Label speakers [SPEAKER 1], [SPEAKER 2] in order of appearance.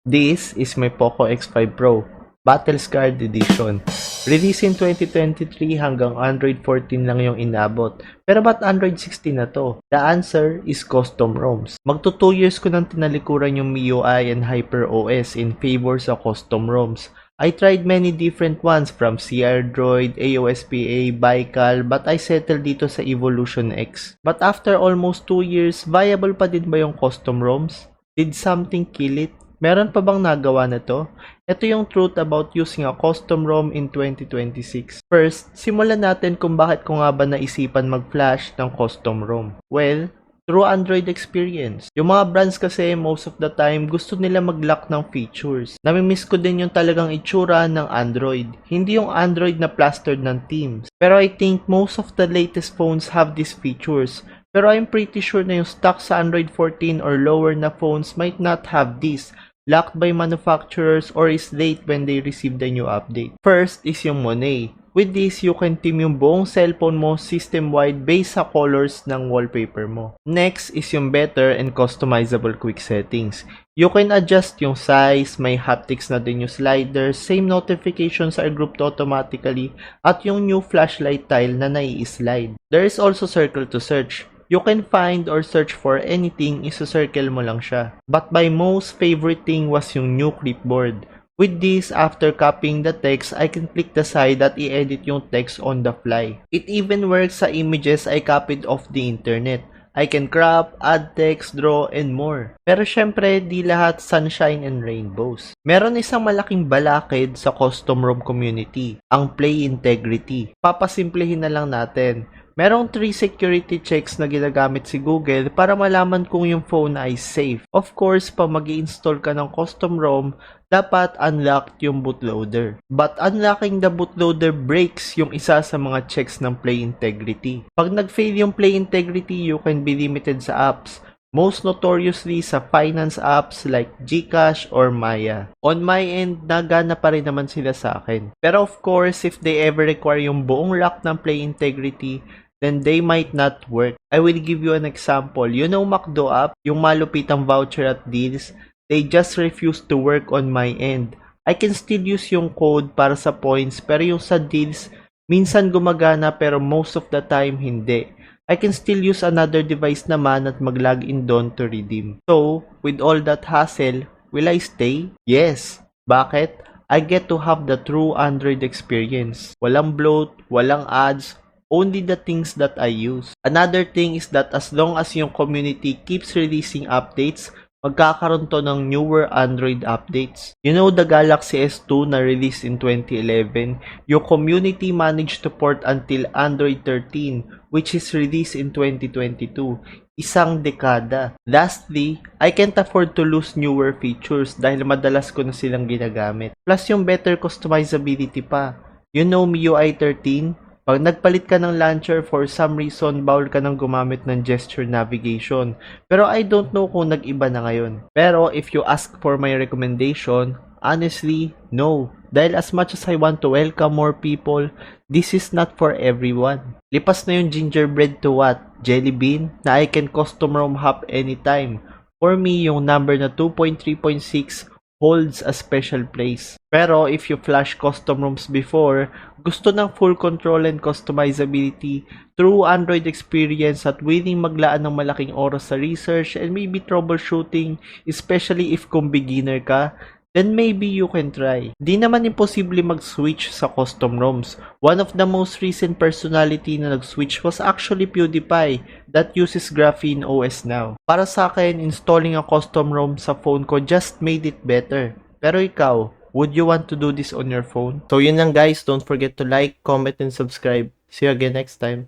[SPEAKER 1] This is my Poco X5 Pro, Battle Scarred Edition. Release in 2023 hanggang Android 14 lang yung inabot. Pero ba't Android 16 na to? The answer is custom ROMs. Magto 2 years ko nang tinalikuran yung MIUI and HyperOS in favor sa custom ROMs. I tried many different ones from CRDroid, AOSPA, Baikal, but I settled dito sa Evolution X. But after almost 2 years, viable pa din ba yung custom ROMs? Did something kill it? Meron pa bang nagawa na to? Ito yung truth about using a custom ROM in 2026. First, simulan natin kung bakit ko nga ba naisipan mag-flash ng custom ROM. Well, through Android experience. Yung mga brands kasi most of the time gusto nila mag-lock ng features. Namimiss ko din yung talagang itsura ng Android. Hindi yung Android na plastered ng themes. Pero I think most of the latest phones have these features. Pero I'm pretty sure na yung stock sa Android 14 or lower na phones might not have this. Locked by manufacturers or is late when they receive the new update. First is yung Monet. With this, you can theme yung buong cellphone mo system-wide based sa colors ng wallpaper mo. Next is yung better and customizable quick settings. You can adjust yung size, may haptics na din yung sliders, same notifications are grouped automatically, at yung new flashlight tile na nai-slide. There is also circle to search. You can find or search for anything, isa-circle mo lang siya. But my most favorite thing was yung new clipboard. With this, after copying the text, I can click the side at i-edit yung text on the fly. It even works sa images I copied off the internet. I can crop, add text, draw, and more. Pero syempre, di lahat sunshine and rainbows. Meron isang malaking balakid sa custom ROM community, ang play integrity. Papasimplihin na lang natin. Merong 3 security checks na ginagamit si Google para malaman kung yung phone ay safe. Of course, pag mag-i-install ka ng custom ROM, dapat unlocked yung bootloader. But unlocking the bootloader breaks yung isa sa mga checks ng Play Integrity. Pag nag-fail yung Play Integrity, you can be limited sa apps. Most notoriously sa finance apps like GCash or Maya. On my end, nagana pa rin naman sila sa akin. Pero of course, if they ever require yung buong lock ng Play Integrity, then they might not work. I will give you an example. You know McDo app, yung malupitang voucher at deals, they just refuse to work on my end. I can still use yung code para sa points, pero yung sa deals, minsan gumagana pero most of the time hindi. I can still use another device naman at mag-login doon to redeem. So, with all that hassle, will I stay? Yes. Bakit? I get to have the true Android experience. Walang bloat, walang ads, only the things that I use. Another thing is that as long as yung community keeps releasing updates, magkakaroon to ng newer Android updates. You know the Galaxy S2 na released in 2011? Yung community managed to port until Android 13, which is released in 2022. Isang dekada. Lastly, I can't afford to lose newer features dahil madalas ko na silang ginagamit. Plus yung better customizability pa. You know MIUI 13? Pag nagpalit ka ng launcher, for some reason, bawal ka nang gumamit ng gesture navigation. Pero I don't know kung nag-iba na ngayon. Pero if you ask for my recommendation, honestly, no. Dahil as much as I want to welcome more people, this is not for everyone. Lipas na yung gingerbread to what? Jelly bean? Na I can custom ROM hop anytime. For me, yung number na 2.3.6 holds a special place. Pero if you flash custom ROMs before, gusto ng full control and customizability, true Android experience at willing maglaan ng malaking oras sa research and maybe troubleshooting, especially if kung beginner ka, then maybe you can try. Di naman imposible mag-switch sa custom ROMs. One of the most recent personality na nag-switch was actually PewDiePie that uses Graphene OS now. Para sa akin, installing a custom ROM sa phone ko just made it better. Pero ikaw, would you want to do this on your phone? So yun lang guys, don't forget to like, comment, and subscribe. See you again next time.